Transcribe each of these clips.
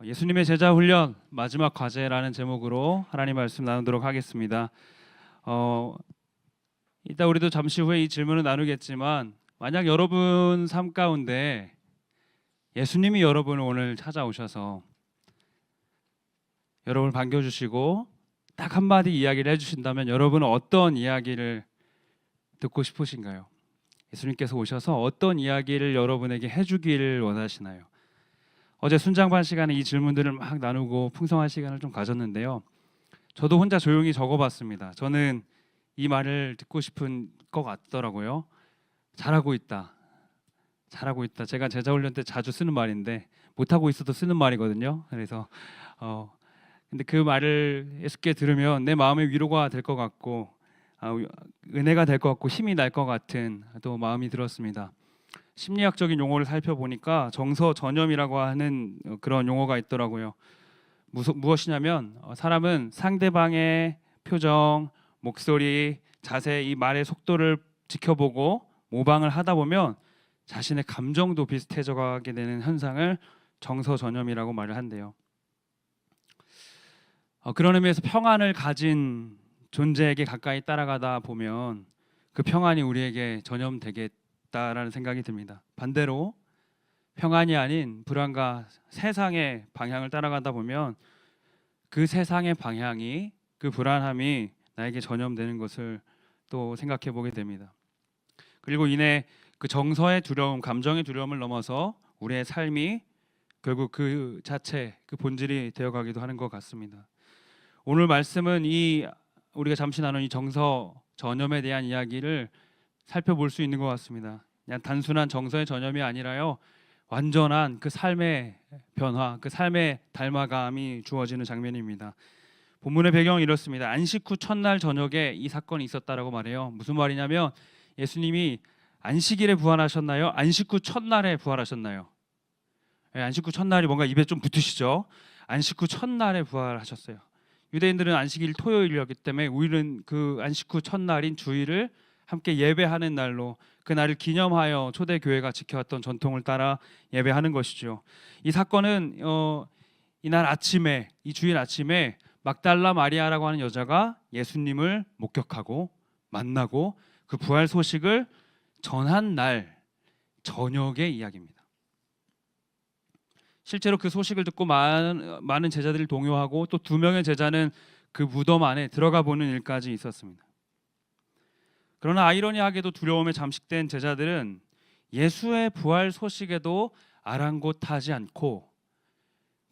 예수님의 제자 훈련 마지막 과제라는 제목으로 하나님 말씀 나누도록 하겠습니다. 이따 우리도 잠시 후에 이 질문을 나누겠지만 만약 여러분 삶 가운데 예수님이 여러분을 오늘 찾아오셔서 여러분을 반겨주시고 딱 한마디 이야기를 해주신다면 여러분은 어떤 이야기를 듣고 싶으신가요? 예수님께서 오셔서 어떤 이야기를 여러분에게 해주기를 원하시나요? 어제 순장반 시간에 이 질문들을 막 나누고 풍성한 시간을 좀 가졌는데요. 저도 혼자 조용히 적어봤습니다. 저는 이 말을 듣고 싶은 것 같더라고요. 잘하고 있다. 잘하고 있다. 제가 제자훈련 때 자주 쓰는 말인데 못하고 있어도 쓰는 말이거든요. 그래서 근데 그 말을 예수께 들으면 내 마음에 위로가 될 것 같고 은혜가 될 것 같고 힘이 날 것 같은 또 마음이 들었습니다. 심리학적인 용어를 살펴보니까 정서 전염이라고 하는 그런 용어가 있더라고요. 무엇이냐면 사람은 상대방의 표정, 목소리, 자세, 이 말의 속도를 지켜보고 모방을 하다 보면 자신의 감정도 비슷해져 가게 되는 현상을 정서 전염이라고 말을 한대요. 그런 의미에서 평안을 가진 존재에게 가까이 따라가다 보면 그 평안이 우리에게 전염되겠다라는 생각이 듭니다. 반대로 평안이 아닌 불안과 세상의 방향을 따라가다 보면 그 세상의 방향이, 그 불안함이 나에게 전염되는 것을 또 생각해 보게 됩니다. 그리고 이내 그 정서의 두려움, 감정의 두려움을 넘어서 우리의 삶이 결국 그 자체, 그 본질이 되어가기도 하는 것 같습니다. 오늘 말씀은 우리가 잠시 나눈 이 정서 전염에 대한 이야기를 살펴볼 수 있는 것 같습니다. 그냥 단순한 정서의 전염이 아니라요, 완전한 그 삶의 변화, 그 삶의 닮아감이 주어지는 장면입니다. 본문의 배경은 이렇습니다. 안식 후 첫날 저녁에 이 사건이 있었다라고 말해요. 무슨 말이냐면 예수님이 안식일에 부활하셨나요? 안식 후 첫날에 부활하셨나요? 안식 후 첫날이 뭔가 입에 좀 붙으시죠? 안식 후 첫날에 부활하셨어요. 유대인들은 안식일 토요일이었기 때문에 우리는 그 안식 후 첫날인 주일을 함께 예배하는 날로, 그 날을 기념하여 초대교회가 지켜왔던 전통을 따라 예배하는 것이죠. 이 사건은 이날 아침에, 이 주일 아침에 막달라 마리아라고 하는 여자가 예수님을 목격하고 만나고 그 부활 소식을 전한 날 저녁의 이야기입니다. 실제로 그 소식을 듣고 많은 제자들을 동요하고 또 2명의 제자는 그 무덤 안에 들어가 보는 일까지 있었습니다. 그러나 아이러니하게도 두려움에 잠식된 제자들은 예수의 부활 소식에도 아랑곳하지 않고,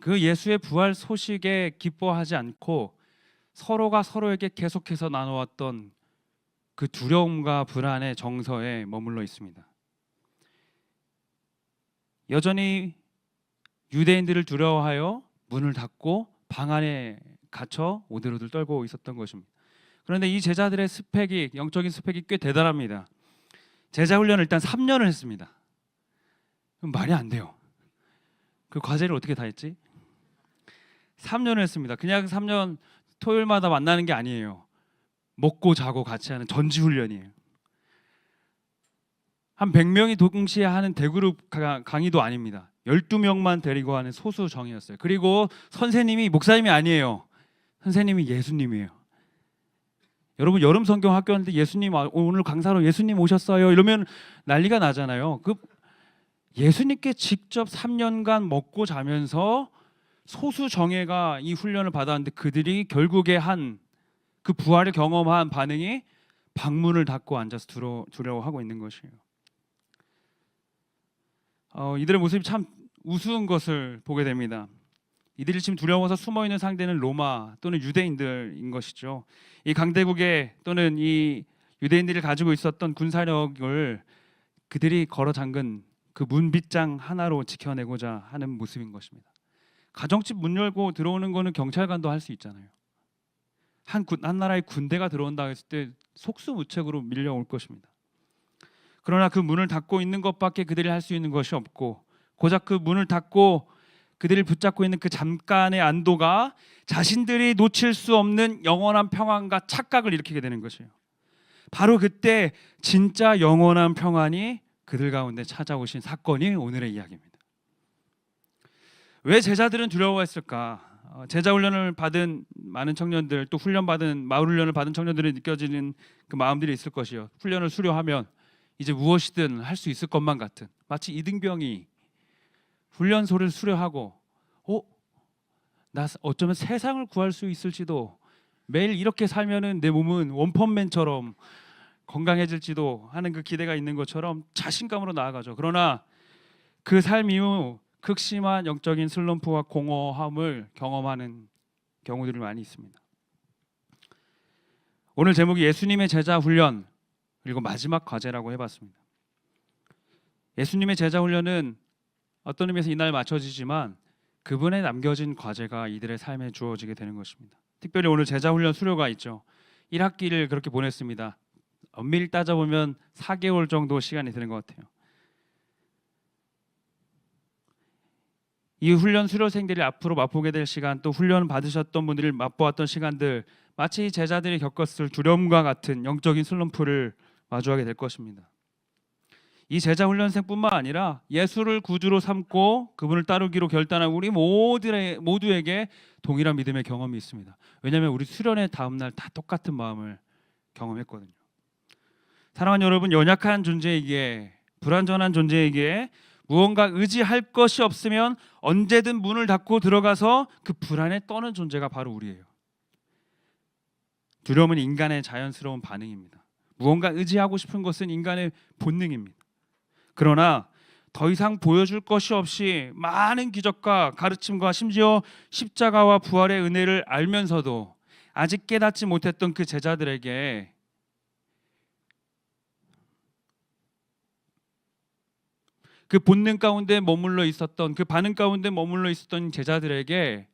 그 예수의 부활 소식에 기뻐하지 않고 서로가 서로에게 계속해서 나눠왔던 그 두려움과 불안의 정서에 머물러 있습니다. 여전히 유대인들을 두려워하여 문을 닫고 방 안에 갇혀 오들오들 떨고 있었던 것입니다. 그런데 이 제자들의 스펙이, 영적인 스펙이 꽤 대단합니다. 제자 훈련을 일단 3년을 했습니다. 그럼 말이 안 돼요. 그 과제를 어떻게 다 했지? 3년을 했습니다. 그냥 3년 토요일마다 만나는 게 아니에요. 먹고 자고 같이 하는 전지 훈련이에요. 한 100명이 동시에 하는 대그룹 강의도 아닙니다. 12명만 데리고 하는 소수 정이었어요. 그리고 선생님이 목사님이 아니에요. 선생님이 예수님이에요. 여러분 여름 성경 학교 하는데 예수님 오늘 강사로 예수님 오셨어요 이러면 난리가 나잖아요. 그 예수님께 직접 3년간 먹고 자면서 소수 정예가 이 훈련을 받았는데 그들이 결국에 한 그 부활을 경험한 반응이 방문을 닫고 앉아서 두려워하고 있는 것이에요. 이들의 모습이 참 우스운 것을 보게 됩니다. 이들이 지금 두려워서 숨어있는 상대는 로마 또는 유대인들인 것이죠. 이 강대국에 또는 이 유대인들이 가지고 있었던 군사력을 그들이 걸어 잠근 그 문빗장 하나로 지켜내고자 하는 모습인 것입니다. 가정집 문 열고 들어오는 거는 경찰관도 할 수 있잖아요. 한 나라의 군대가 들어온다 했을 때 속수무책으로 밀려올 것입니다. 그러나 그 문을 닫고 있는 것밖에 그들이 할 수 있는 것이 없고, 고작 그 문을 닫고 그들을 붙잡고 있는 그 잠깐의 안도가 자신들이 놓칠 수 없는 영원한 평안과 착각을 일으키게 되는 것이에요. 바로 그때 진짜 영원한 평안이 그들 가운데 찾아오신 사건이 오늘의 이야기입니다. 왜 제자들은 두려워했을까? 제자 훈련을 받은 많은 청년들, 또 훈련받은 마을 훈련을 받은 청년들이 느껴지는 그 마음들이 있을 것이요. 훈련을 수료하면 이제 무엇이든 할 수 있을 것만 같은, 마치 이등병이 훈련소를 수료하고 나 어쩌면 세상을 구할 수 있을지도, 매일 이렇게 살면은 내 몸은 원펀맨처럼 건강해질지도 하는 그 기대가 있는 것처럼 자신감으로 나아가죠. 그러나 그 삶 이후 극심한 영적인 슬럼프와 공허함을 경험하는 경우들이 많이 있습니다. 오늘 제목이 예수님의 제자 훈련 그리고 마지막 과제라고 해봤습니다. 예수님의 제자 훈련은 어떤 의미에서 이날 맞춰지지만 그분의 남겨진 과제가 이들의 삶에 주어지게 되는 것입니다. 특별히 오늘 제자 훈련 수료가 있죠. 1학기를 그렇게 보냈습니다. 엄밀히 따져보면 4개월 정도 시간이 드는 것 같아요. 이 훈련 수료생들이 앞으로 맛보게 될 시간, 또 훈련 받으셨던 분들이 맛보았던 시간들, 마치 제자들이 겪었을 두려움과 같은 영적인 슬럼프를 마주하게 될 것입니다. 이 제자 훈련생뿐만 아니라 예수를 구주로 삼고 그분을 따르기로 결단한 우리 모두에게 동일한 믿음의 경험이 있습니다. 왜냐하면 우리 수련의 다음 날 다 똑같은 마음을 경험했거든요. 사랑하는 여러분, 연약한 존재이기에, 불완전한 존재이기에 무언가 의지할 것이 없으면 언제든 문을 닫고 들어가서 그 불안에 떠는 존재가 바로 우리예요. 두려움은 인간의 자연스러운 반응입니다. 무언가 의지하고 싶은 것은 인간의 본능입니다. 그러나 더 이상 보여줄 것이 없이 많은 기적과 가르침과 심지어 십자가와 부활의 은혜를 알면서도 아직 깨닫지 못했던 그 제자들에게 그 본능 가운데 머물러 있었던, 그 반응 가운데 머물러 있었던 제자들에게,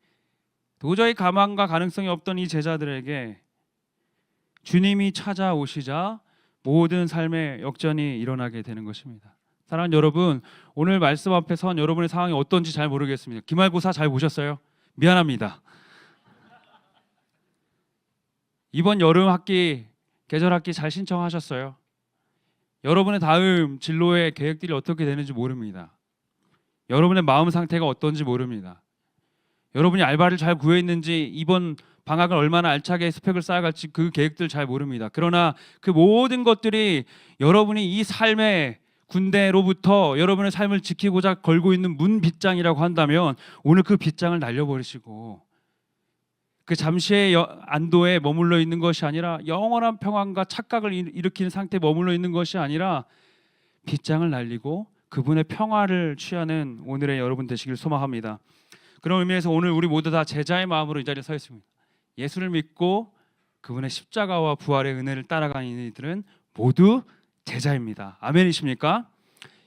도저히 가망과 가능성이 없던 이 제자들에게 주님이 찾아오시자 모든 삶의 역전이 일어나게 되는 것입니다. 사랑하는 여러분, 오늘 말씀 앞에 선 여러분의 상황이 어떤지 잘 모르겠습니다. 기말고사 잘 보셨어요? 미안합니다. 이번 여름 학기, 계절 학기 잘 신청하셨어요? 여러분의 다음 진로의 계획들이 어떻게 되는지 모릅니다. 여러분의 마음 상태가 어떤지 모릅니다. 여러분이 알바를 잘 구했는지, 이번 방학을 얼마나 알차게 스펙을 쌓아갈지 그 계획들 잘 모릅니다. 그러나 그 모든 것들이 여러분이 이 삶의 군대로부터 여러분의 삶을 지키고자 걸고 있는 문 빗장이라고 한다면, 오늘 그 빗장을 날려버리시고 그 잠시의 안도에 머물러 있는 것이 아니라, 영원한 평안과 착각을 일으키는 상태에 머물러 있는 것이 아니라 빗장을 날리고 그분의 평화를 취하는 오늘의 여러분 되시길 소망합니다. 그런 의미에서 오늘 우리 모두 다 제자의 마음으로 이 자리에 서 있습니다. 예수를 믿고 그분의 십자가와 부활의 은혜를 따라가는 이들은 모두 제자입니다. 아멘이십니까?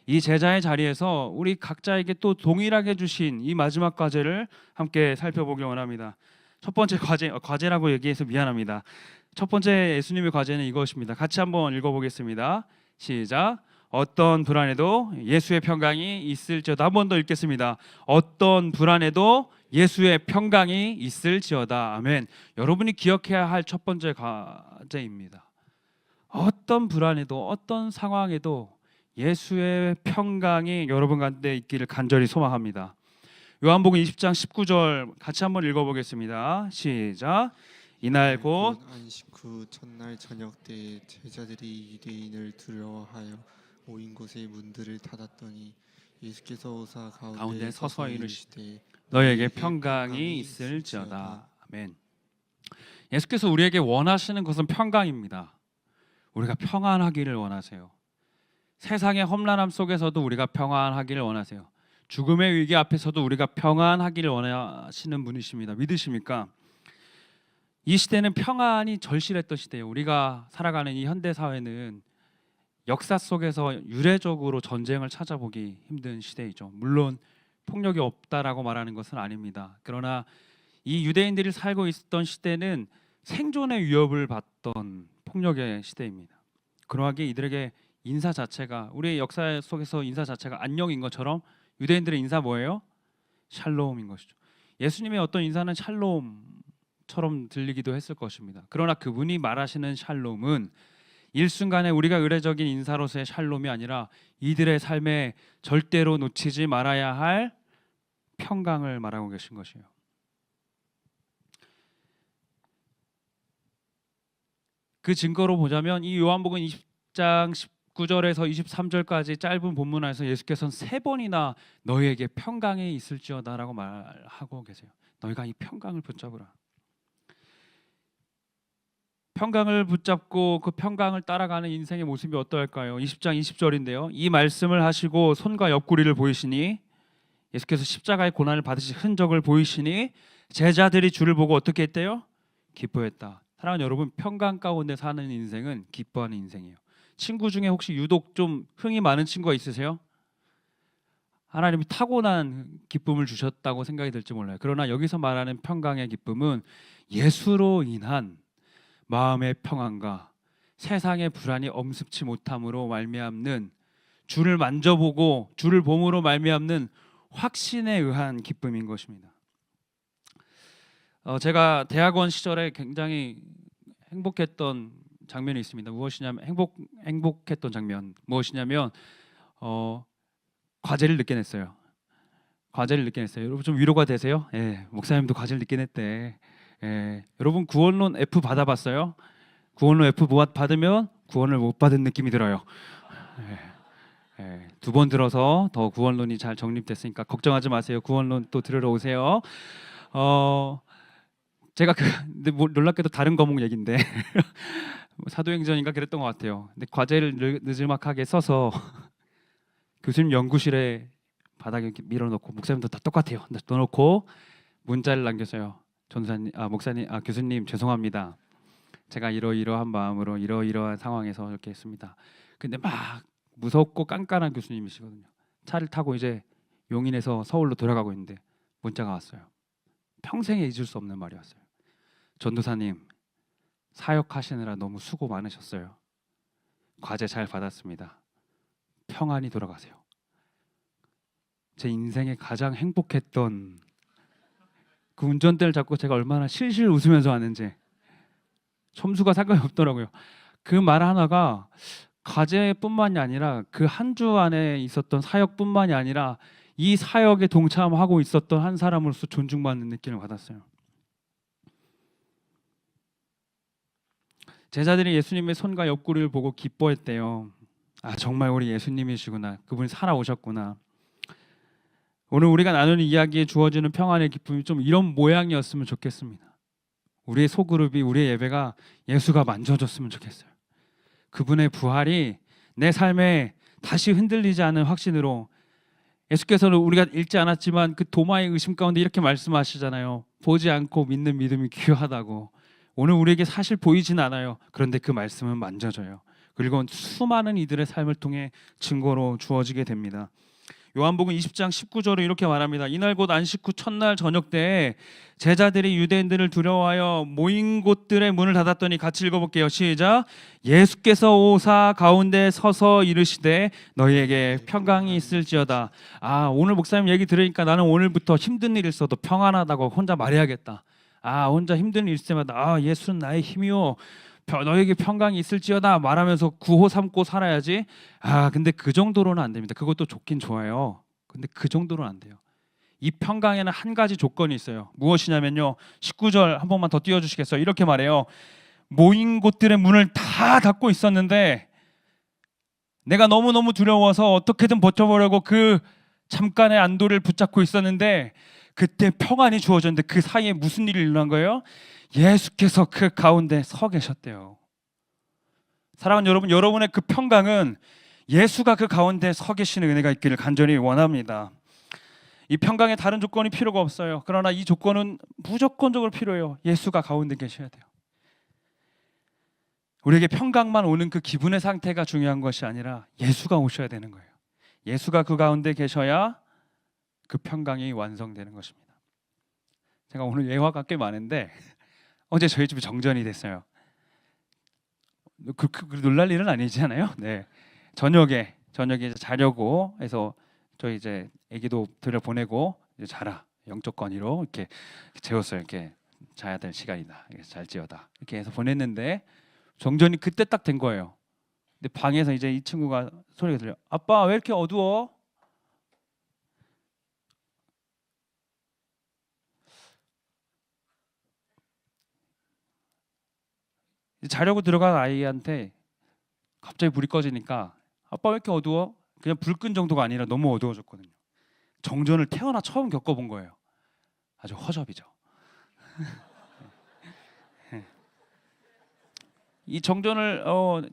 이 제자의 자리에서 우리 각자에게 또 동일하게 주신 이 마지막 과제를 함께 살펴보기 원합니다. 첫 번째 과제라고 얘기해서 미안합니다. 첫 번째 예수님의 과제는 이것입니다. 같이 한번 읽어보겠습니다. 시작. 어떤 불안에도 예수의 평강이 있을지어다. 한 번 더 읽겠습니다. 어떤 불안에도 예수의 평강이 있을지어다. 아멘. 여러분이 기억해야 할 첫 번째 과제입니다. 어떤 불안에도, 어떤 상황에도 예수의 평강이 여러분 가운데 있기를 간절히 소망합니다. 요한복음 20장 19절 같이 한번 읽어보겠습니다. 시작. 이날 곧 안식 후 첫날 저녁 때에 제자들이 유대인을 두려워하여 모인 곳의 문들을 닫았더니 예수께서 오사 가운데 서서 이르시되 너에게 평강이 있을지어다. 아멘. 예수께서 우리에게 원하시는 것은 평강입니다. 우리가 평안하기를 원하세요. 세상의 험난함 속에서도 우리가 평안하기를 원하세요. 죽음의 위기 앞에서도 우리가 평안하기를 원하시는 분이십니다. 믿으십니까? 이 시대는 평안이 절실했던 시대예요. 우리가 살아가는 이 현대 사회는 역사 속에서 유례적으로 전쟁을 찾아보기 힘든 시대이죠. 물론 폭력이 없다라고 말하는 것은 아닙니다. 그러나 이 유대인들이 살고 있었던 시대는 생존의 위협을 받던 폭력의 시대입니다. 그러하기에 이들에게 인사 자체가, 우리의 역사 속에서 인사 자체가 안녕인 것처럼 유대인들의 인사 뭐예요? 샬롬인 것이죠. 예수님의 어떤 인사는 샬롬처럼 들리기도 했을 것입니다. 그러나 그분이 말하시는 샬롬은 일순간에 우리가 의례적인 인사로서의 샬롬이 아니라 이들의 삶에 절대로 놓치지 말아야 할 평강을 말하고 계신 것이에요. 그 증거로 보자면 이 요한복음 20장 19절에서 23절까지 짧은 본문에서 예수께서는 3번이나 너희에게 평강이 있을지어다라고 말하고 계세요. 너희가 이 평강을 붙잡으라. 평강을 붙잡고 그 평강을 따라가는 인생의 모습이 어떠할까요? 20장 20절인데요. 이 말씀을 하시고 손과 옆구리를 보이시니 예수께서 십자가의 고난을 받으신 흔적을 보이시니 제자들이 주를 보고 어떻게 했대요? 기뻐했다. 사랑하는 여러분, 평강 가운데 사는 인생은 기뻐하는 인생이에요. 친구 중에 혹시 유독 좀 흥이 많은 친구가 있으세요? 하나님이 타고난 기쁨을 주셨다고 생각이 들지 몰라요. 그러나 여기서 말하는 평강의 기쁨은 예수로 인한 마음의 평안과 세상의 불안이 엄습치 못함으로 말미암는, 주를 만져보고 주를 봄으로 말미암는 확신에 의한 기쁨인 것입니다. 제가 대학원 시절에 굉장히 행복했던 장면이 있습니다. 무엇이냐면 행복했던 장면 무엇이냐면 과제를 늦게 냈어요. 여러분 좀 위로가 되세요? 예, 목사님도 과제를 늦게 냈대. 예, 여러분 구원론 F 받아봤어요? 구원론 F 받으면 구원을 못 받은 느낌이 들어요. 예, 2번 들어서 더 구원론이 잘 정립됐으니까 걱정하지 마세요. 구원론 또 들으러 오세요. 제가 근데 놀랍게도 다른 과목 얘긴데 사도행전인가 그랬던 것 같아요. 근데 과제를 느지막하게 써서 교수님 연구실에 바닥에 이렇게 밀어놓고, 목사님도 다 똑같아요. 넣어놓고 문자를 남겼어요. 교수님 죄송합니다. 제가 이러이러한 마음으로 이러이러한 상황에서 이렇게 했습니다. 근데 막 무섭고 깐깐한 교수님이시거든요. 차를 타고 이제 용인에서 서울로 돌아가고 있는데 문자가 왔어요. 평생에 잊을 수 없는 말이 왔어요. 전도사님, 사역하시느라 너무 수고 많으셨어요. 과제 잘 받았습니다. 평안히 돌아가세요. 제 인생에 가장 행복했던 그 운전대를 잡고 제가 얼마나 실실 웃으면서 왔는지, 점수가 상관이 없더라고요. 그 말 하나가 과제뿐만이 아니라 그 한 주 안에 있었던 사역뿐만이 아니라 이 사역에 동참하고 있었던 한 사람으로서 존중받는 느낌을 받았어요. 제자들이 예수님의 손과 옆구리를 보고 기뻐했대요. 아, 정말 우리 예수님이시구나. 그분이 살아오셨구나. 오늘 우리가 나누는 이야기에 주어지는 평안의 기쁨이 좀 이런 모양이었으면 좋겠습니다. 우리의 소그룹이, 우리의 예배가 예수가 만져줬으면 좋겠어요. 그분의 부활이 내 삶에 다시 흔들리지 않은 확신으로, 예수께서는 우리가 읽지 않았지만 그 도마의 의심 가운데 이렇게 말씀하시잖아요. 보지 않고 믿는 믿음이 귀하다고. 오늘 우리에게 사실 보이진 않아요. 그런데 그 말씀은 만져져요. 그리고 수많은 이들의 삶을 통해 증거로 주어지게 됩니다. 요한복음 20장 19절은 이렇게 말합니다. 이날 곧 안식 후 첫날 저녁 때에 제자들이 유대인들을 두려워하여 모인 곳들의 문을 닫았더니, 같이 읽어볼게요. 시작. 예수께서 오사 가운데 서서 이르시되 너희에게 평강이 있을지어다. 아, 오늘 목사님 얘기 들으니까 나는 오늘부터 힘든 일 있어도 평안하다고 혼자 말해야겠다. 아, 혼자 힘든 일 있을 때마다 아, 예수는 나의 힘이요, 너에게 평강이 있을지어다 말하면서 구호 삼고 살아야지. 아, 근데 그 정도로는 안 됩니다. 그것도 좋긴 좋아요. 근데 그 정도로는 안 돼요. 이 평강에는 한 가지 조건이 있어요. 무엇이냐면요, 19절 한 번만 더 띄워주시겠어요? 이렇게 말해요. 모인 곳들의 문을 다 닫고 있었는데 내가 너무너무 두려워서 어떻게든 버텨보려고 그 잠깐의 안도를 붙잡고 있었는데 그때 평안이 주어졌는데, 그 사이에 무슨 일이 일어난 거예요? 예수께서 그 가운데 서 계셨대요. 사랑하는 여러분, 여러분의 그 평강은 예수가 그 가운데 서 계시는 은혜가 있기를 간절히 원합니다. 이 평강에 다른 조건이 필요가 없어요. 그러나 이 조건은 무조건적으로 필요해요. 예수가 가운데 계셔야 돼요. 우리에게 평강만 오는 그 기분의 상태가 중요한 것이 아니라 예수가 오셔야 되는 거예요. 예수가 그 가운데 계셔야 그 평강이 완성되는 것입니다. 제가 오늘 예화가 꽤 많은데 어제 저희 집이 정전이 됐어요. 그 놀랄 일은 아니잖아요. 네. 저녁에 이제 자려고 해서 저희 이제 아기도 들여보내고 이제 자라, 영적 건의로 이렇게 재웠어요. 이렇게 자야 될 시간이다. 잘 지어다. 이렇게 해서 보냈는데 정전이 그때 딱 된 거예요. 근데 방에서 이제 이 친구가 소리가 들려요. 아빠 왜 이렇게 어두워? 자려고 들어간 아이한테 갑자기 불이 꺼지니까 아빠 왜 이렇게 어두워? 그냥 불 끈 정도가 아니라 너무 어두워졌거든요. 정전을 태어나 처음 겪어본 거예요. 아주 허접이죠. 이 정전을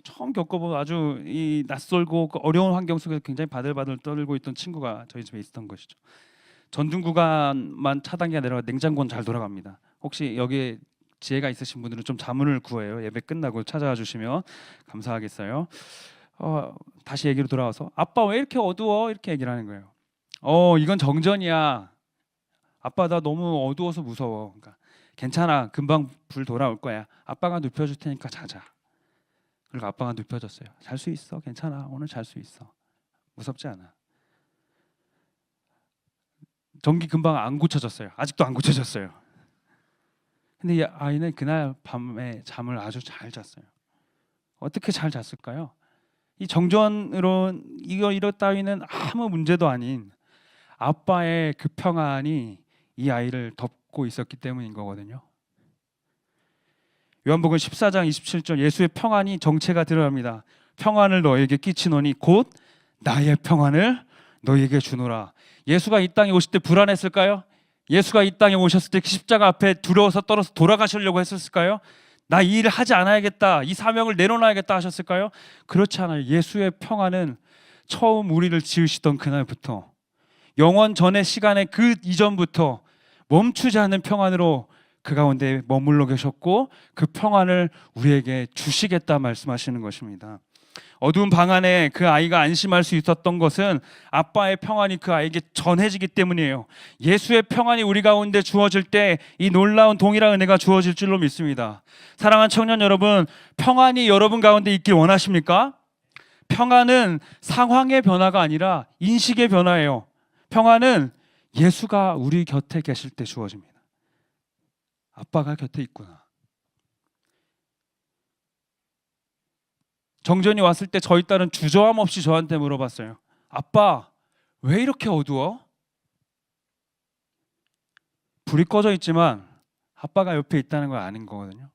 처음 겪어본 아주 이 낯설고 그 어려운 환경 속에서 굉장히 바들바들 떨고 있던 친구가 저희 집에 있었던 것이죠. 전등 구간만 차단기가 내려가 냉장고는 잘 돌아갑니다. 혹시 여기에 지혜가 있으신 분들은 좀 자문을 구해요. 예배 끝나고 찾아와 주시면 감사하겠어요. 다시 얘기로 돌아와서 아빠 왜 이렇게 어두워? 이렇게 얘기를 하는 거예요. 이건 정전이야. 아빠 나 너무 어두워서 무서워. 그러니까 괜찮아. 금방 불 돌아올 거야. 아빠가 눕혀줄 테니까 자자. 그리고 아빠가 눕혀줬어요. 잘 수 있어. 괜찮아. 오늘 잘 수 있어. 무섭지 않아. 전기 금방 안 고쳐졌어요. 아직도 안 고쳐졌어요. 근데 이 아이는 그날 밤에 잠을 아주 잘 잤어요. 어떻게 잘 잤을까요? 이 정전으로 이러 따위는 아무 문제도 아닌 아빠의 그 평안이 이 아이를 덮고 있었기 때문인 거거든요. 요한복음 14장 27절 예수의 평안이 정체가 드러납니다. 평안을 너에게 끼치노니 곧 나의 평안을 너에게 주노라. 예수가 이 땅에 오실 때 불안했을까요? 예수가 이 땅에 오셨을 때 십자가 앞에 두려워서 떨어서 돌아가시려고 했었을까요? 나 이 일을 하지 않아야겠다, 이 사명을 내려놔야겠다 하셨을까요? 그렇지 않아요. 예수의 평안은 처음 우리를 지으시던 그날부터 영원 전의 시간의 그 이전부터 멈추지 않는 평안으로 그 가운데 머물러 계셨고 그 평안을 우리에게 주시겠다 말씀하시는 것입니다. 어두운 방 안에 그 아이가 안심할 수 있었던 것은 아빠의 평안이 그 아이에게 전해지기 때문이에요. 예수의 평안이 우리 가운데 주어질 때 이 놀라운 동일한 은혜가 주어질 줄로 믿습니다. 사랑하는 청년 여러분, 평안이 여러분 가운데 있길 원하십니까? 평안은 상황의 변화가 아니라 인식의 변화예요. 평안은 예수가 우리 곁에 계실 때 주어집니다. 아빠가 곁에 있구나. 정전이 왔을 때 저희 딸은 주저함 없이 저한테 물어봤어요. 아빠, 왜 이렇게 어두워? 불이 꺼져 있지만 아빠가 옆에 있다는 걸 아는 거거든요.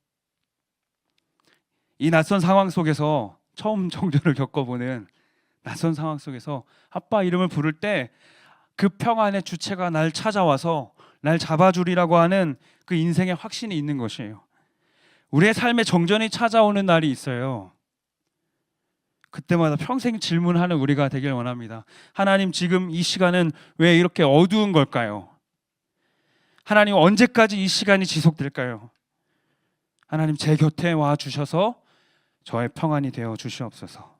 이 낯선 상황 속에서 처음 정전을 겪어보는 낯선 상황 속에서 아빠 이름을 부를 때 그 평안의 주체가 날 찾아와서 날 잡아주리라고 하는 그 인생의 확신이 있는 것이에요. 우리의 삶에 정전이 찾아오는 날이 있어요. 그때마다 평생 질문하는 우리가 되길 원합니다. 하나님, 지금 이 시간은 왜 이렇게 어두운 걸까요? 하나님, 언제까지 이 시간이 지속될까요? 하나님, 제 곁에 와 주셔서 저의 평안이 되어 주시옵소서.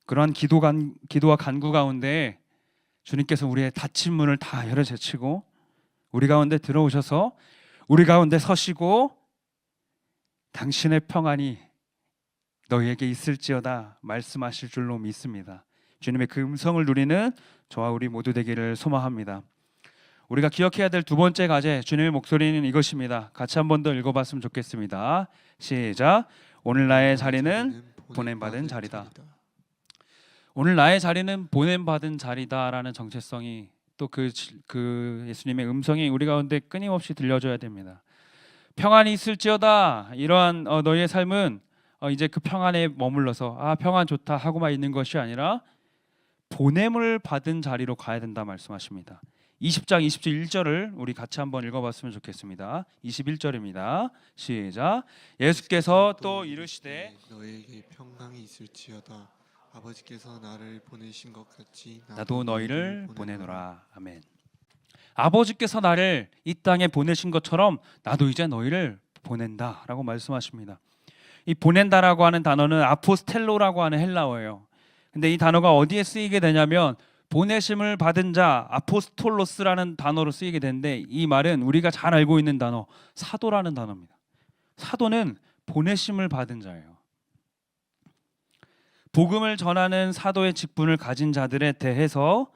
그러한 기도와 간구 가운데 주님께서 우리의 닫힌 문을 다 열어 제치고 우리 가운데 들어오셔서 우리 가운데 서시고 당신의 평안이 너희에게 있을지어다 말씀하실 줄로 믿습니다. 주님의 그 음성을 누리는 저와 우리 모두 되기를 소망합니다. 우리가 기억해야 될 두 번째 과제, 주님의 목소리는 이것입니다. 같이 한 번 더 읽어봤으면 좋겠습니다. 시작. 오늘 나의 자리는 보냄받은 자리다. 오늘 나의 자리는 보냄받은 자리다라는 정체성이 또 그 예수님의 음성이 우리 가운데 끊임없이 들려줘야 됩니다. 평안이 있을지어다. 이러한 너희의 삶은 이제 그 평안에 머물러서 평안 좋다 하고만 있는 것이 아니라 보냄을 받은 자리로 가야 된다 말씀하십니다. 20장 21절을 우리 같이 한번 읽어봤으면 좋겠습니다. 21절입니다. 시작. 예수께서 또 이르시되 너에게 평강이 있을지어다. 아버지께서 나를 보내신 것 같이 나도 너희를 보내노라. 아멘. 아버지께서 나를 이 땅에 보내신 것처럼 나도 이제 너희를 보낸다라고 말씀하십니다. 이 보낸다라고 하는 단어는 아포스텔로라고 하는 헬라어예요. 근데 이 단어가 어디에 쓰이게 되냐면 보내심을 받은 자, 아포스톨로스라는 단어로 쓰이게 되는데 이 말은 우리가 잘 알고 있는 단어, 사도라는 단어입니다. 사도는 보내심을 받은 자예요. 복음을 전하는 사도의 직분을 가진 자들에 대해서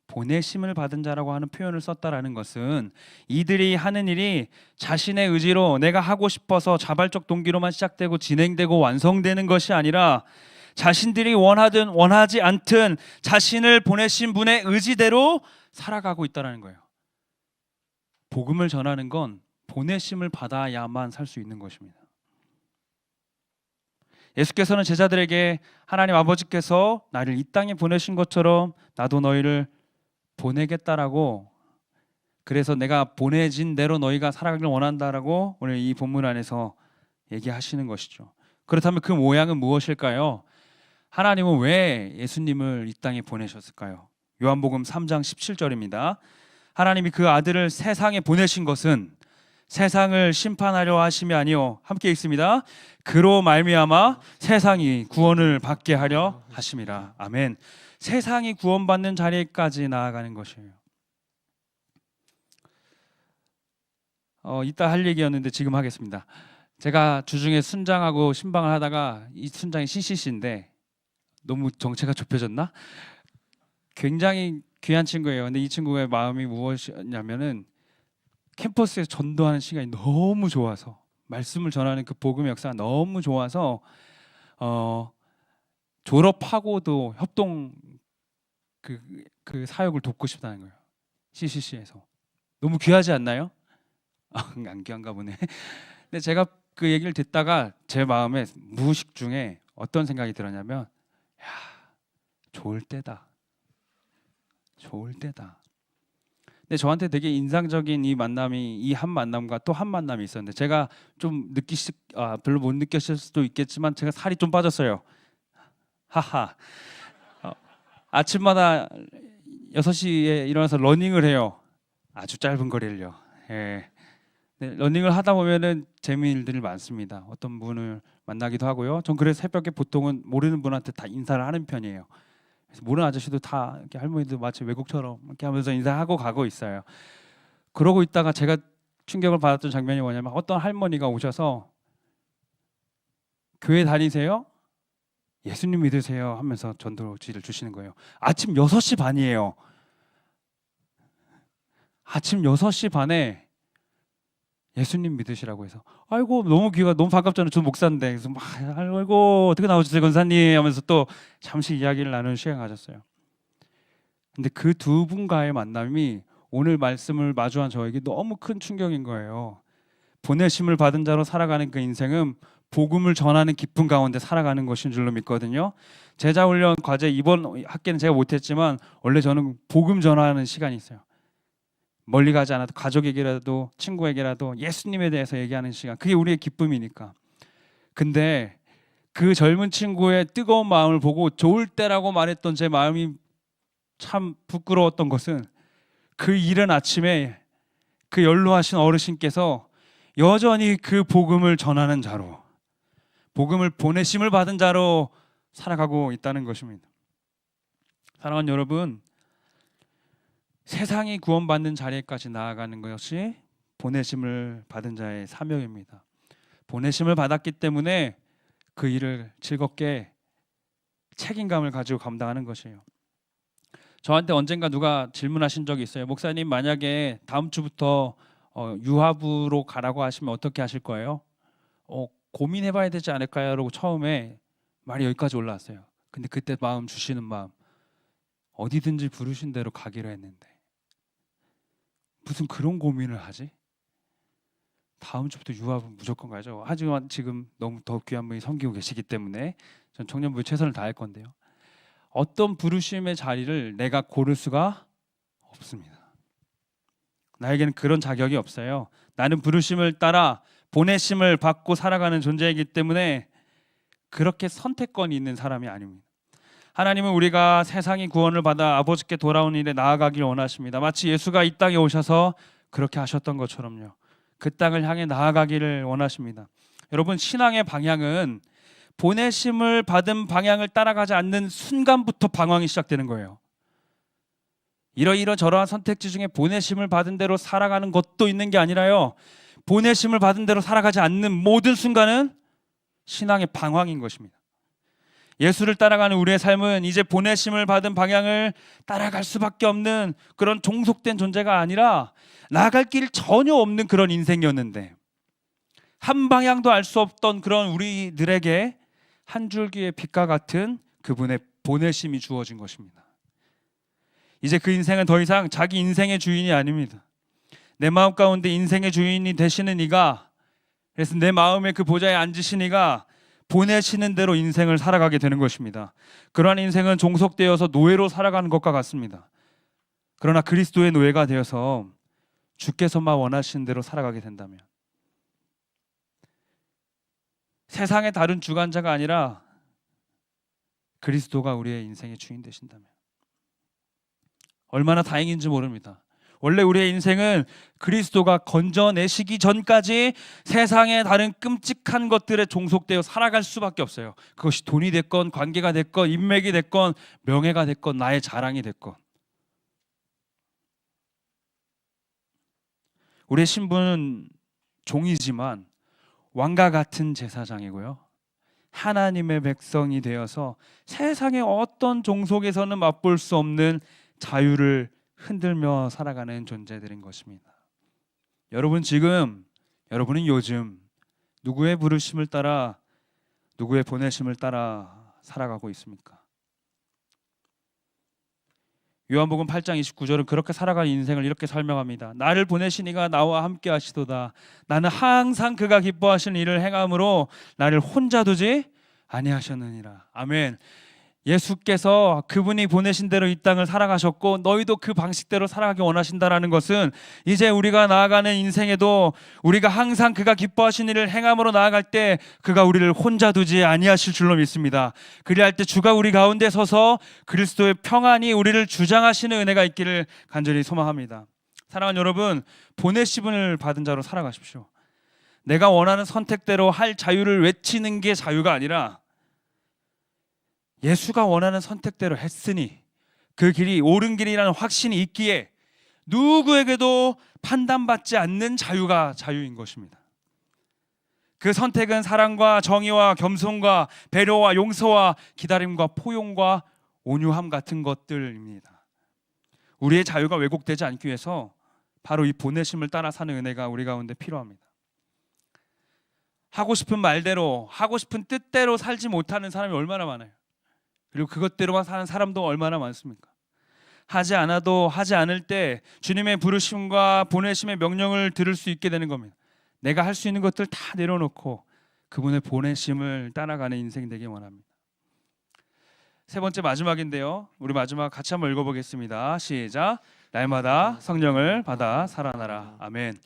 보내심을 받은 자라고 하는 표현을 썼다라는 것은 이들이 하는 일이 자신의 의지로 내가 하고 싶어서 자발적 동기로만 시작되고 진행되고 완성되는 것이 아니라 자신들이 원하든 원하지 않든 자신을 보내신 분의 의지대로 살아가고 있다는 거예요. 복음을 전하는 건 보내심을 받아야만 살 수 있는 것입니다. 예수께서는 제자들에게 하나님 아버지께서 나를 이 땅에 보내신 것처럼 나도 너희를 보내겠다라고, 그래서 내가 보내진 대로 너희가 살아가길 원한다라고 오늘 이 본문 안에서 얘기하시는 것이죠. 그렇다면 그 모양은 무엇일까요? 하나님은 왜 예수님을 이 땅에 보내셨을까요? 요한복음 3장 17절입니다. 하나님이 그 아들을 세상에 보내신 것은 세상을 심판하려 하심이 아니요, 함께 읽습니다. 그로 말미암아 세상이 구원을 받게 하려 하심이라. 아멘. 세상이 구원받는 자리까지 나아가는 것이에요. 이따 할 얘기였는데 지금 하겠습니다. 제가 주중에 순장하고 신방을 하다가, 이 순장이 CCC인데 너무 정체가 좁혀졌나? 굉장히 귀한 친구예요. 근데 이 친구의 마음이 무엇이냐면은 캠퍼스에서 전도하는 시간이 너무 좋아서, 말씀을 전하는 그 복음의 역사가 너무 좋아서 졸업하고도 협동 그 사역을 돕고 싶다는 거예요. CCC에서. 너무 귀하지 않나요? 안 귀한가 보네. 근데 제가 그 얘기를 듣다가 제 마음에 무의식 중에 어떤 생각이 들었냐면, 야, 좋을 때다. 좋을 때다. 근데 저한테 되게 인상적인 이 만남이, 이 한 만남과 또 한 만남이 있었는데, 제가 좀 별로 못 느끼실 수도 있겠지만 제가 살이 좀 빠졌어요. 하하. 아침마다 6시에 일어나서 러닝을 해요. 아주 짧은 거리를요. 예. 네, 러닝을 하다 보면은 재미있는 일들이 많습니다. 어떤 분을 만나기도 하고요. 전 그래서 새벽에 보통은 모르는 분한테 다 인사를 하는 편이에요. 그래서 모르는 아저씨도 다 이렇게, 할머니도 마치 외국처럼 이렇게 하면서 인사하고 가고 있어요. 그러고 있다가 제가 충격을 받았던 장면이 뭐냐면, 어떤 할머니가 오셔서 교회 다니세요? 예수님 믿으세요? 하면서 전도지를 주시는 거예요. 아침 6시 반이에요. 아침 6시 반에 예수님 믿으시라고 해서, 아이고 너무 너무 반갑잖아요. 저 목사인데. 그래서 막, 아이고 어떻게 나오셨어요 권사님 하면서 또 잠시 이야기를 나누는 시간 가졌어요. 근데 그 두 분과의 만남이 오늘 말씀을 마주한 저에게 너무 큰 충격인 거예요. 보내심을 받은 자로 살아가는 그 인생은 복음을 전하는 기쁨 가운데 살아가는 것인 줄로 믿거든요. 제자훈련 과제 이번 학기는 제가 못했지만, 원래 저는 복음 전하는 시간이 있어요. 멀리 가지 않아도 가족에게라도 친구에게라도 예수님에 대해서 얘기하는 시간, 그게 우리의 기쁨이니까. 근데 그 젊은 친구의 뜨거운 마음을 보고 좋을 때라고 말했던 제 마음이 참 부끄러웠던 것은, 그 이른 아침에 그 연로하신 어르신께서 여전히 그 복음을 전하는 자로, 복음을 보내심을 받은 자로 살아가고 있다는 것입니다. 사랑하는 여러분, 세상이 구원받는 자리까지 나아가는 것이 보내심을 받은 자의 사명입니다. 보내심을 받았기 때문에 그 일을 즐겁게 책임감을 가지고 감당하는 것이에요. 저한테 언젠가 누가 질문하신 적이 있어요. 목사님, 만약에 다음 주부터 유학으로 가라고 하시면 어떻게 하실 거예요? 고민해봐야 되지 않을까요? 라고 처음에 말이 여기까지 올라왔어요. 근데 그때 마음 주시는 마음, 어디든지 부르신 대로 가기로 했는데 무슨 그런 고민을 하지? 다음 주부터 유학은 무조건 가죠. 하지만 지금 너무 더 귀한 분이 섬기고 계시기 때문에 전 청년부에 최선을 다할 건데요. 어떤 부르심의 자리를 내가 고를 수가 없습니다. 나에게는 그런 자격이 없어요. 나는 부르심을 따라 보내심을 받고 살아가는 존재이기 때문에 그렇게 선택권이 있는 사람이 아닙니다. 하나님은 우리가 세상이 구원을 받아 아버지께 돌아온 일에 나아가길 원하십니다. 마치 예수가 이 땅에 오셔서 그렇게 하셨던 것처럼요. 그 땅을 향해 나아가기를 원하십니다. 여러분, 신앙의 방향은 보내심을 받은 방향을 따라가지 않는 순간부터 방황이 시작되는 거예요. 이러저러한 선택지 중에 보내심을 받은 대로 살아가는 것도 있는 게 아니라요, 보내심을 받은 대로 살아가지 않는 모든 순간은 신앙의 방황인 것입니다. 예수를 따라가는 우리의 삶은 이제 보내심을 받은 방향을 따라갈 수밖에 없는 그런 종속된 존재가 아니라 나아갈 길 전혀 없는 그런 인생이었는데, 한 방향도 알 수 없던 그런 우리들에게 한 줄기의 빛과 같은 그분의 보내심이 주어진 것입니다. 이제 그 인생은 더 이상 자기 인생의 주인이 아닙니다. 내 마음 가운데 인생의 주인이 되시는 이가, 그래서 내 마음의 그 보좌에 앉으신 이가 보내시는 대로 인생을 살아가게 되는 것입니다. 그러한 인생은 종속되어서 노예로 살아가는 것과 같습니다. 그러나 그리스도의 노예가 되어서 주께서만 원하시는 대로 살아가게 된다면, 세상의 다른 주관자가 아니라 그리스도가 우리의 인생의 주인 되신다면 얼마나 다행인지 모릅니다. 원래 우리의 인생은 그리스도가 건져내시기 전까지 세상의 다른 끔찍한 것들에 종속되어 살아갈 수밖에 없어요. 그것이 돈이 됐건 관계가 됐건 인맥이 됐건 명예가 됐건 나의 자랑이 됐건. 우리의 신분은 종이지만 왕과 같은 제사장이고요, 하나님의 백성이 되어서 세상의 어떤 종속에서는 맛볼 수 없는 자유를 흔들며 살아가는 존재들인 것입니다. 여러분은 요즘 누구의 부르심을 따라, 누구의 보내심을 따라 살아가고 있습니까? 요한복음 8장 29절은 그렇게 살아가는 인생을 이렇게 설명합니다. 나를 보내신 이가 나와 함께 하시도다. 나는 항상 그가 기뻐하시는 일을 행함으로 나를 혼자 두지 아니하셨느니라. 아멘. 예수께서 그분이 보내신 대로 이 땅을 살아가셨고 너희도 그 방식대로 살아가기 원하신다라는 것은 이제 우리가 나아가는 인생에도 우리가 항상 그가 기뻐하시는 일을 행함으로 나아갈 때 그가 우리를 혼자 두지 아니하실 줄로 믿습니다. 그리할 때 주가 우리 가운데 서서 그리스도의 평안이 우리를 주장하시는 은혜가 있기를 간절히 소망합니다. 사랑하는 여러분, 보내심을 받은 자로 살아가십시오. 내가 원하는 선택대로 할 자유를 외치는 게 자유가 아니라 예수가 원하는 선택대로 했으니 그 길이 옳은 길이라는 확신이 있기에 누구에게도 판단받지 않는 자유가 자유인 것입니다. 그 선택은 사랑과 정의와 겸손과 배려와 용서와 기다림과 포용과 온유함 같은 것들입니다. 우리의 자유가 왜곡되지 않기 위해서 바로 이 보내심을 따라 사는 은혜가 우리 가운데 필요합니다. 하고 싶은 말대로, 하고 싶은 뜻대로 살지 못하는 사람이 얼마나 많아요. 그리고 그것대로만 사는 사람도 얼마나 많습니까? 하지 않아도 하지 않을 때 주님의 부르심과 보내심의 명령을 들을 수 있게 되는 겁니다. 내가 할 수 있는 것들 다 내려놓고 그분의 보내심을 따라가는 인생 되길 원합니다. 세 번째 마지막인데요, 우리 마지막 같이 한번 읽어보겠습니다. 시작. 날마다 성령을 받아 살아나라. 아멘.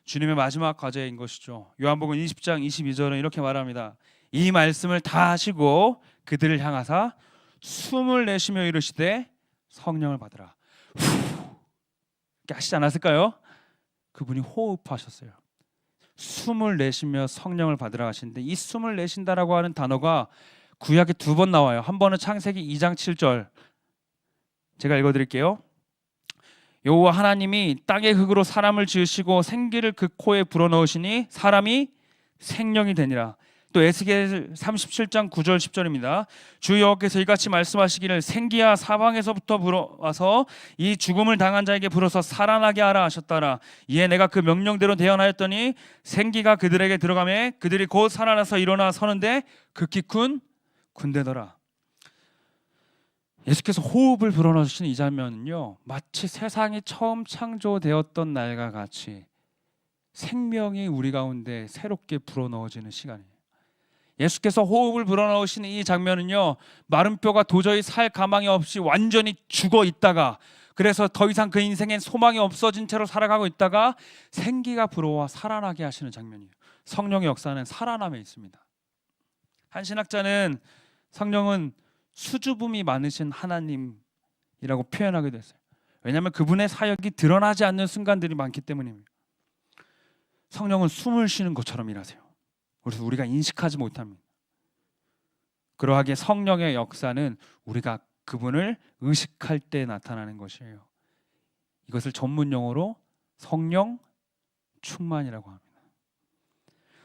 주님의 마지막 과제인 것이죠. 요한복음 20장 22절은 이렇게 말합니다. 이 말씀을 다 하시고 그들을 향하사 숨을 내쉬며 이르시되 성령을 받으라. 이렇게 하시지 않았을까요? 그분이 호흡하셨어요. 숨을 내쉬며 성령을 받으라 하시는데, 이 숨을 내쉰다라고 하는 단어가 구약에 2번 나와요. 한 번은 창세기 2장 7절, 제가 읽어드릴게요. 여호와 하나님이 땅의 흙으로 사람을 지으시고 생기를 그 코에 불어넣으시니 사람이 생명이 되니라. 또 에스겔 37장 9절 10절입니다. 주 여호와께서 이같이 말씀하시기를 생기야 사방에서부터 불어와서 이 죽음을 당한 자에게 불어서 살아나게 하라 하셨더라. 이에 내가 그 명령대로 대언하였더니 생기가 그들에게 들어가매 그들이 곧 살아나서 일어나 서는데 극히 큰 군대더라. 예수께서 호흡을 불어넣으시는 이 장면은요, 마치 세상이 처음 창조되었던 날과 같이 생명이 우리 가운데 새롭게 불어넣어지는 시간이에요. 예수께서 호흡을 불어넣으시는 이 장면은요, 마른 뼈가 도저히 살 가망이 없이 완전히 죽어 있다가, 그래서 더 이상 그 인생엔 소망이 없어진 채로 살아가고 있다가 생기가 불어와 살아나게 하시는 장면이에요. 성령의 역사는 살아남에 있습니다. 한 신학자는 성령은 수줍음이 많으신 하나님이라고 표현하기도 했어요. 왜냐하면 그분의 사역이 드러나지 않는 순간들이 많기 때문입니다. 성령은 숨을 쉬는 것처럼 일하세요. 그래서 우리가 인식하지 못합니다. 그러하기에 성령의 역사는 우리가 그분을 의식할 때 나타나는 것이에요. 이것을 전문 용어로 성령 충만이라고 합니다.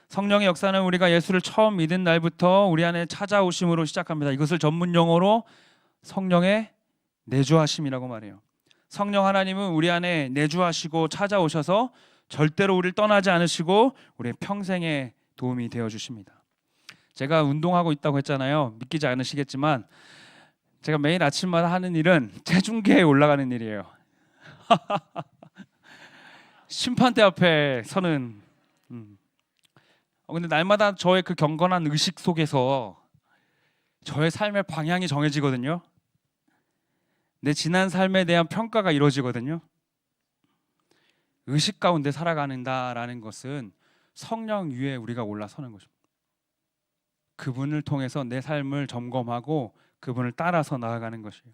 성령의 역사는 우리가 예수를 처음 믿은 날부터 우리 안에 찾아오심으로 시작합니다. 이것을 전문 용어로 성령의 내주하심이라고 말해요. 성령 하나님은 우리 안에 내주하시고 찾아오셔서 절대로 우리를 떠나지 않으시고 우리의 평생에 도움이 되어 주십니다. 제가 운동하고 있다고 했잖아요. 믿기지 않으시겠지만 제가 매일 아침마다 하는 일은 체중계에 올라가는 일이에요. 심판대 앞에 서는 근데 날마다 저의 그 경건한 의식 속에서 저의 삶의 방향이 정해지거든요. 내 지난 삶에 대한 평가가 이루어지거든요. 의식 가운데 살아가는다라는 것은 성령 위에 우리가 올라서는 것입니다. 그분을 통해서 내 삶을 점검하고 그분을 따라서 나아가는 것이에요.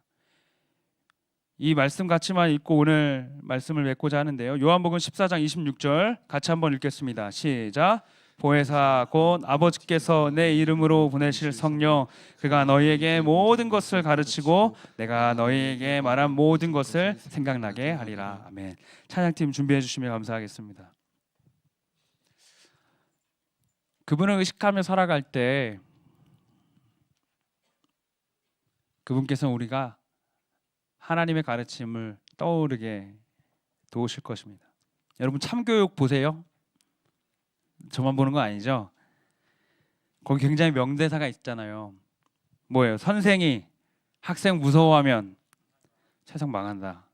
이 말씀 같이만 읽고 오늘 말씀을 맺고자 하는데요. 요한복음 14장 26절 같이 한번 읽겠습니다. 시작. 보혜사 곧 아버지께서 내 이름으로 보내실 성령 그가 너희에게 모든 것을 가르치고 내가 너희에게 말한 모든 것을 생각나게 하리라. 아멘. 찬양팀 준비해 주시면 감사하겠습니다. 그분을 의식하며 살아갈 때 그분께서는 우리가 하나님의 가르침을 떠오르게 도우실 것입니다. 여러분 참교육 보세요. 저만 보는 거 아니죠? 거기 굉장히 명대사가 있잖아요. 뭐예요? 선생이 학생 무서워하면 세상 망한다.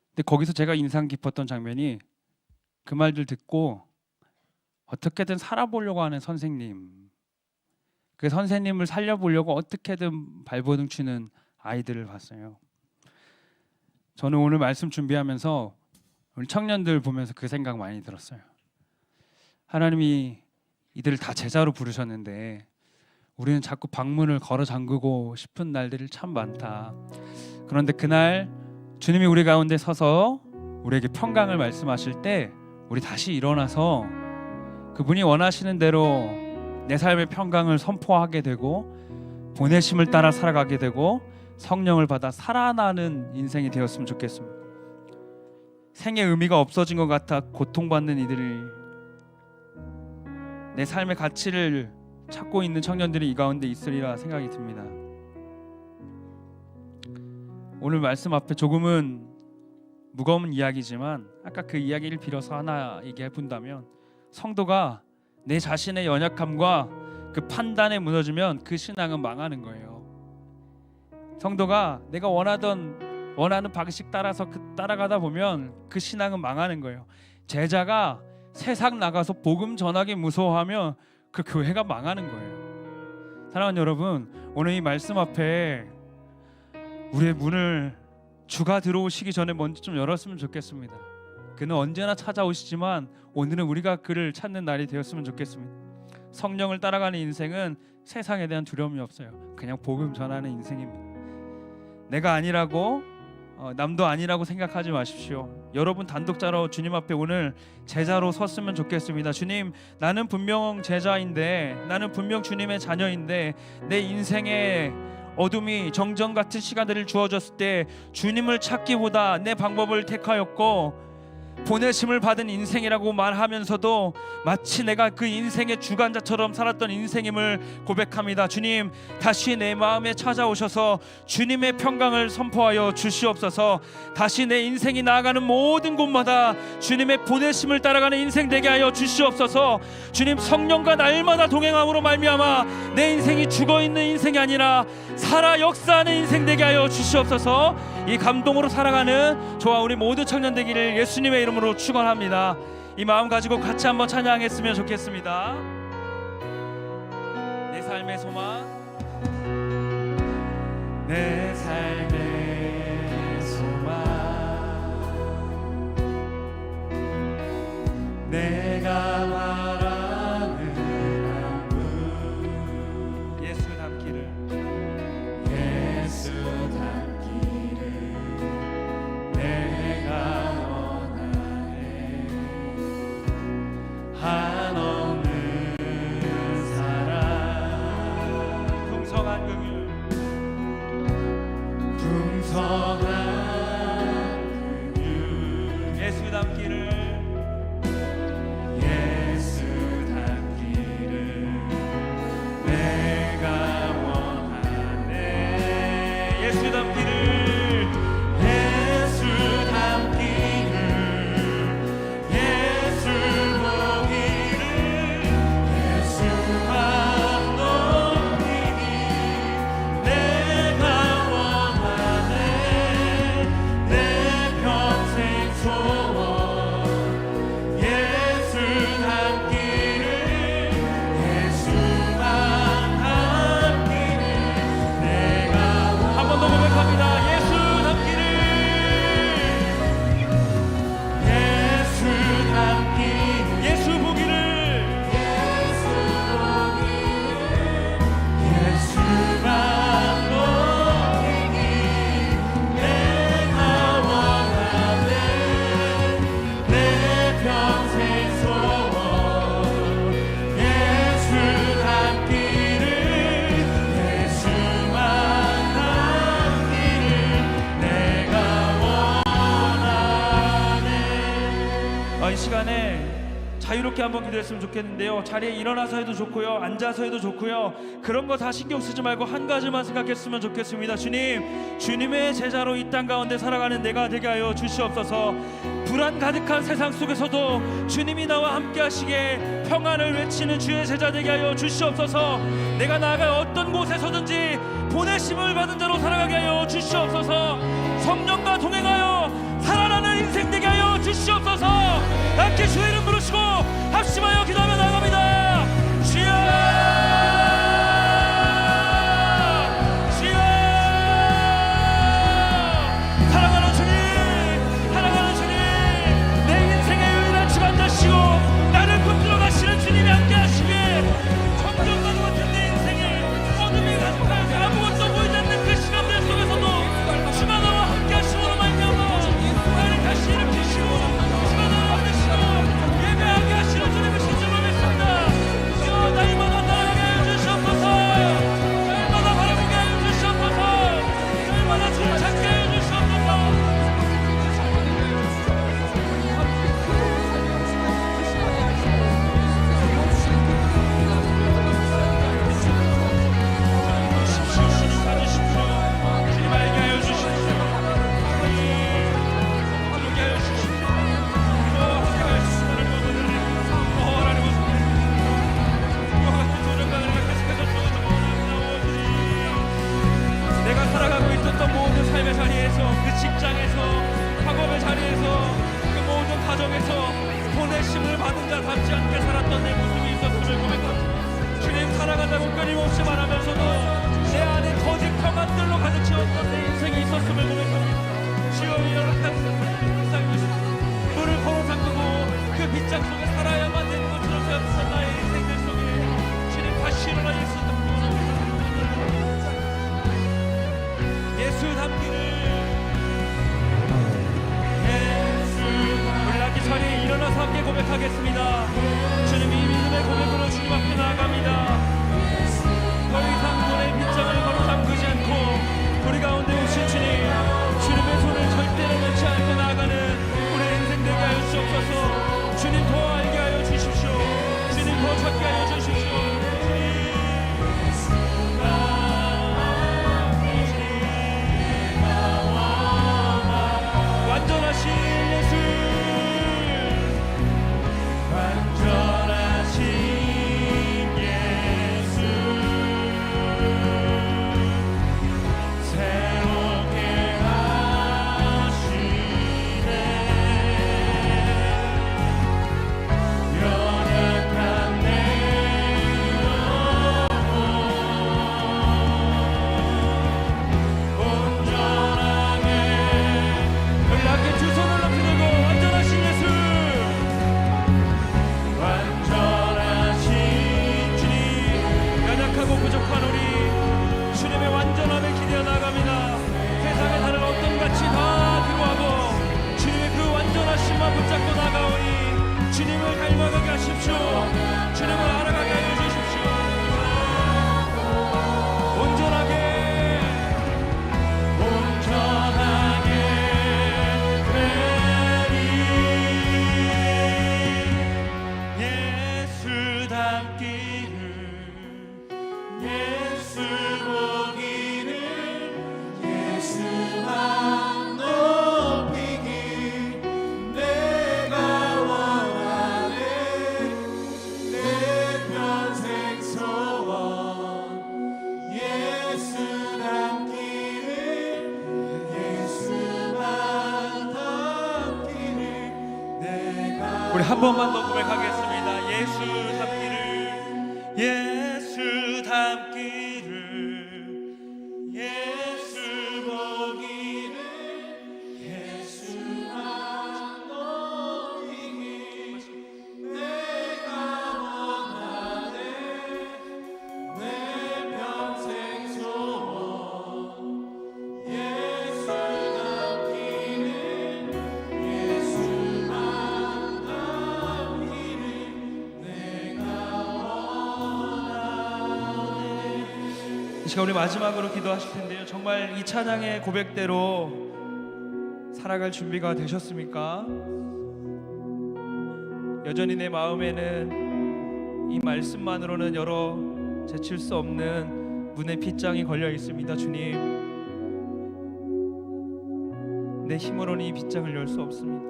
근데 거기서 제가 인상 깊었던 장면이 그 말들 듣고 어떻게든 살아보려고 하는 선생님, 그 선생님을 살려보려고 어떻게든 발버둥 치는 아이들을 봤어요. 저는 오늘 말씀 준비하면서 우리 청년들 보면서 그 생각 많이 들었어요. 하나님이 이들을 다 제자로 부르셨는데 우리는 자꾸 방문을 걸어 잠그고 싶은 날들이 참 많다. 그런데 그날 주님이 우리 가운데 서서 우리에게 평강을 말씀하실 때 우리 다시 일어나서 그분이 원하시는 대로 내 삶의 평강을 선포하게 되고 보내심을 따라 살아가게 되고 성령을 받아 살아나는 인생이 되었으면 좋겠습니다. 생의 의미가 없어진 것 같아 고통받는 이들이 내 삶의 가치를 찾고 있는 청년들이 이 가운데 있으리라 생각이 듭니다. 오늘 말씀 앞에 조금은 무거운 이야기지만 아까 그 이야기를 빌어서 하나 얘기해 본다면 성도가 내 자신의 연약함과 그 판단에 무너지면 그 신앙은 망하는 거예요. 성도가 내가 원하는 방식 따라서 따라가다 보면 그 신앙은 망하는 거예요. 제자가 세상 나가서 복음 전하기 무서워하면 그 교회가 망하는 거예요. 사랑하는 여러분, 오늘 이 말씀 앞에 우리의 문을 주가 들어오시기 전에 먼저 좀 열었으면 좋겠습니다. 그는 언제나 찾아오시지만 오늘은 우리가 그를 찾는 날이 되었으면 좋겠습니다. 성령을 따라가는 인생은 세상에 대한 두려움이 없어요. 그냥 복음 전하는 인생입니다. 내가 아니라고 남도 아니라고 생각하지 마십시오. 여러분 단독자로 주님 앞에 오늘 제자로 섰으면 좋겠습니다. 주님, 나는 분명 제자인데, 나는 분명 주님의 자녀인데 내 인생에 어둠이 정전 같은 시간들을 주어졌을 때 주님을 찾기보다 내 방법을 택하였고 보내심을 받은 인생이라고 말하면서도 마치 내가 그 인생의 주관자처럼 살았던 인생임을 고백합니다. 주님, 다시 내 마음에 찾아오셔서 주님의 평강을 선포하여 주시옵소서. 다시 내 인생이 나아가는 모든 곳마다 주님의 보내심을 따라가는 인생 되게 하여 주시옵소서. 주님, 성령과 날마다 동행함으로 말미암아 내 인생이 죽어있는 인생이 아니라 살아 역사하는 인생 되게 하여 주시옵소서. 이 감동으로 살아가는 저와 우리 모두 청년 되기를 예수님의 이름으로 축원합니다. 이 마음 가지고 같이 한번 찬양했으면 좋겠습니다. 내 삶의 소망, 내 삶의 소망, 내가 말하는 안무, 예수 닮기를, 예수 닮기를 내가 한없는 사랑, 풍성한 긍휼, 풍성한 긍휼, 예수 닮기를, 시간에 자유롭게 한번 기도했으면 좋겠는데요. 자리에 일어나서 해도 좋고요, 앉아서 해도 좋고요. 그런 거 다 신경 쓰지 말고 한 가지만 생각했으면 좋겠습니다. 주님, 주님의 제자로 이 땅 가운데 살아가는 내가 되게 하여 주시옵소서. 불안 가득한 세상 속에서도 주님이 나와 함께 하시기에 평안을 외치는 주의 제자 되게 하여 주시옵소서. 내가 나아가 어떤 곳에서든지 보내심을 받은 자로 살아가게 하여 주시옵소서. 성령과 동행하여 살아나는 인생 되게 하여 주시옵소서. 함께 주의 이름 부르시고 합심하여 기도하며 나갑니다. 주여, 주여. 사랑하는 주님, 사랑하는 주님, 내 인생의 유일한 집안자시고 나를 붙들어 가시는 주님이 함께 하시기에 청정과도 같은 내 인생에 어둠이 가득하여 아무것도 보이지 않는 그 시간들 속에서도 주가 나와 함께 하심으로 말미암아 나를 다시 일으키시고 주가 나와 함께 하시고 예배하게 하시는 주님을 신실로 믿습니다. 주여, 날마다 나아가게 하여 주시옵소서. 날마다 바라보게 하여 주시옵소서. 날마다 주를 찾게 하여 주시옵소서. 주님 받으십시오. 주님 알게 하여 주십시오. 알게 하여 주십시오. 함께 할 수 있는 하나님 이와 같은 조정관을 계속해서 주어주옵소서. 내가 살아가고 있었던 모든 삶의 자리에서, 그 직장에서, 학업의 자리에서, 그 모든 가정에서 보내심을 받은 자답지 않게 살았던 내 모습이 있었음을 고백합니다. 주님 사랑한다고 끊임없이 말하면서도 내 안에 거짓 평안들로 가득 채웠던 내 인생이 있었음을 고백합니다. 주여, 열악한 세상에 물을 걸어 잠그고 그 빗장 속에 살아야만 되는 것처럼 되었던 나의 인생들 속에 주님 다시 일어나 예수 닮기를, 우리 함께 자리에 일어나서 함께 고백하겠습니다. 주님, 이 믿음의 고백으로 주님 앞에 나아갑니다. 더 이상 물의 빗장을 걸어 잠그지 않고 우리 가운데 오신 주님, 주님의 손을 절대로 놓지 않고 나아가는 우리 인생 되게 하여 주옵소서. 주님 더 알게 하여 주십시오. 주님 더 찾게 하여 주십시오. 완전하신 예수, 완전하신 예수, 새롭게 하시네. 연약한 내 영혼 온전하게, 우리 함께 두 손을 높이 들고 완전하신 예수, 완전하신 주님, 연약하고 부족한 우리 주님의 완전함을 기대어 나갑니다. 세상의 다른 어떤 가치 다 뒤로하고 주님의 그 완전하심만 붙잡고 나가오니 주님을 닮아가게 하십시오. 주님을 알아가게 하여 주십시오. 온전하게, 온전하게 되리. 예수 닮기를, 예수 보기를, 예수만 높이길 내가 원하네. 내 평생 소원, 예수 닮기를, 예수만 닮기를 내가. 우리 한 번만 더 고백하겠습니다. 예수 닮기를, 예수 닮기를, 예수 보기를, 예수만 높이길 내가 원하네. 내 평생 소원, 예수 닮기를, 예수만 닮기를 내가 원하네. 이 시간 우리 마지막으로 기도하실 텐데요. 정말 이 찬양의 고백대로 살아갈 준비가 되셨습니까? 여전히 내 마음에는 이 말씀만으로는 열어 제칠 수 없는 문의 빗장이 걸려 있습니다. 주님, 내 힘으로는 이 빗장을 열 수 없습니다.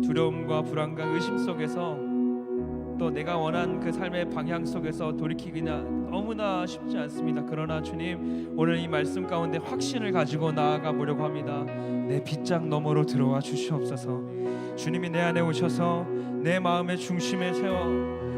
두려움과 불안과 의심 속에서 또 내가 원한 그 삶의 방향 속에서 돌이키기나 너무나 쉽지 않습니다. 그러나 주님, 오늘 이 말씀 가운데 확신을 가지고 나아가 보려고 합니다. 내 빗장 너머로 들어와 주시옵소서. 주님이 내 안에 오셔서 내 마음의 중심에 세워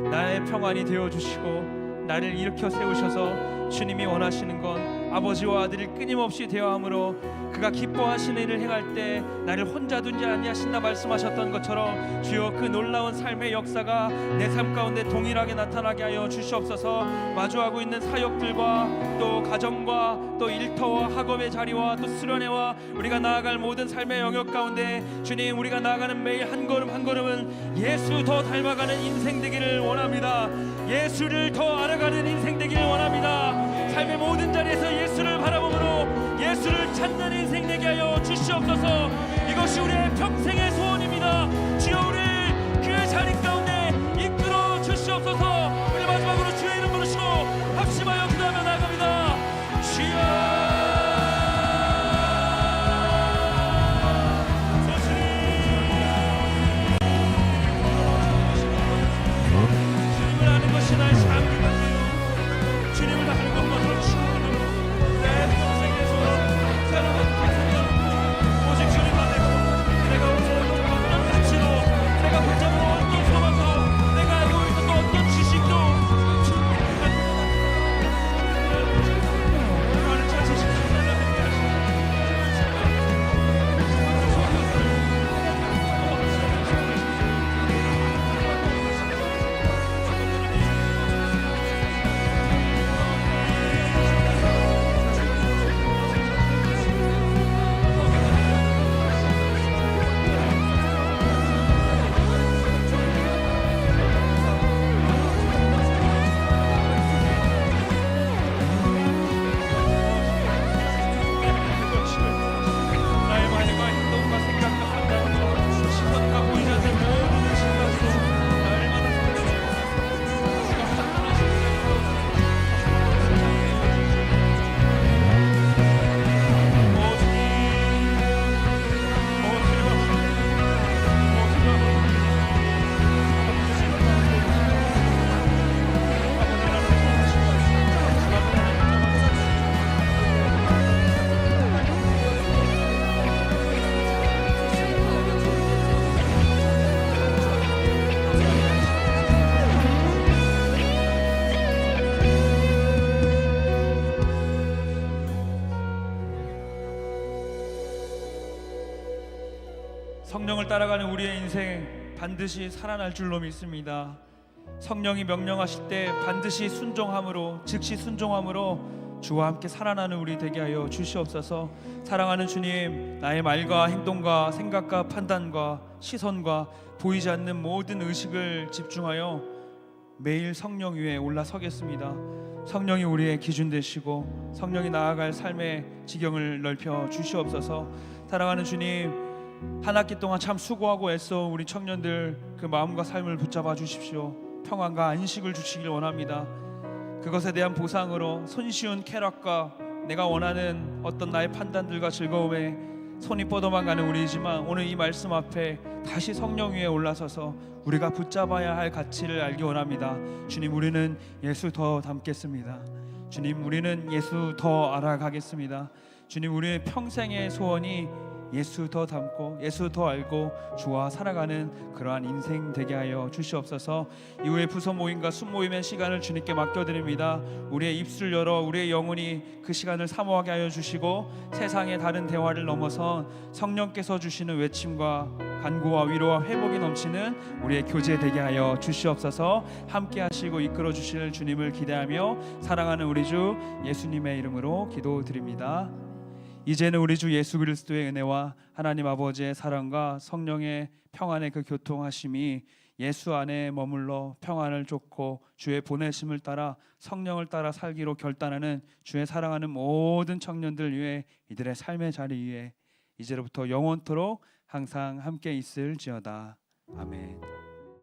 나의 평안이 되어 주시고 나를 일으켜 세우셔서 주님이 원하시는 건 아버지와 아들이 끊임없이 대화함으로 그가 기뻐하시는 일을 행할 때 나를 혼자 두지 아니하신다 말씀하셨던 것처럼 주여 그 놀라운 삶의 역사가 내 삶 가운데 동일하게 나타나게 하여 주시옵소서. 마주하고 있는 사역들과 또 가정과 또 일터와 학업의 자리와 또 수련회와 우리가 나아갈 모든 삶의 영역 가운데 주님, 우리가 나아가는 매일 한 걸음 한 걸음은 예수 더 닮아가는 인생 되기를 원합니다. 예수를 더 알아가는 인생 되기를 원합니다. 삶의 모든 자리에서 예수를 바라보므로 예수를 찾는 인생 되게 하여 주시옵소서. 이것이 우리의 평생의 소원입니다. 주여, 우리 그 자리 가운데 이끌어 주시옵소서. 우리 마지막으로 주의 이름 부르시고 합심하여 기도하며 나아갑니다. 주여, 주님을 아는 것이 나의 삶이 같아요. 주님을 아는 것만으로 충분합니다. 내 평생의 소원, 새로운 인생, 오직 주님 안에 내가 오늘 어떤 가치도, 내가 붙잡은 어떤 소망도, 내가 알고 있는 어떤 지식도 나를 찾으십시오. 나의 말과 행동과 생각과 판단과 시선과 보이지 않는 모든 시각으로 날마다 성령을 따라가는 우리의 인생 반드시 살아날 줄로 믿습니다. 성령이 명령하실 때 반드시 순종함으로, 즉시 순종함으로 주와 함께 살아나는 우리 되게 하여 주시옵소서. 사랑하는 주님, 나의 말과 행동과 생각과 판단과 시선과 보이지 않는 모든 의식을 집중하여 매일 성령 위에 올라서겠습니다. 성령이 우리의 기준 되시고 성령이 나아갈 삶의 지경을 넓혀 주시옵소서. 사랑하는 주님, 한 학기 동안 참 수고하고 애써 우리 청년들 그 마음과 삶을 붙잡아 주십시오. 평안과 안식을 주시길 원합니다. 그것에 대한 보상으로 손쉬운 쾌락과 내가 원하는 어떤 나의 판단들과 즐거움에 손이 뻗어만 가는 우리이지만, 오늘 이 말씀 앞에 다시 성령 위에 올라서서 우리가 붙잡아야 할 가치를 알기 원합니다. 주님, 우리는 예수 더 닮겠습니다. 주님, 우리는 예수 더 알아가겠습니다. 주님, 우리의 평생의 소원이 예수 더 닮고 예수 더 알고 주와 살아가는 그러한 인생 되게 하여 주시옵소서. 이후에 부서 모임과 순모임의 시간을 주님께 맡겨드립니다. 우리의 입술 열어 우리의 영혼이 그 시간을 사모하게 하여 주시고, 세상의 다른 대화를 넘어선 성령께서 주시는 외침과 간구와 위로와 회복이 넘치는 우리의 교제 되게 하여 주시옵소서. 함께 하시고 이끌어 주실 주님을 기대하며 사랑하는 우리 주 예수님의 이름으로 기도드립니다. 이제는 우리 주 예수 그리스도의 은혜와 하나님 아버지의 사랑과 성령의 평안의 그 교통하심이 예수 안에 머물러 평안을 쫓고 주의 보내심을 따라 성령을 따라 살기로 결단하는 주의 사랑하는 모든 청년들 위해 이들의 삶의 자리 위에 이제로부터 영원토록 항상 함께 있을지어다. 아멘.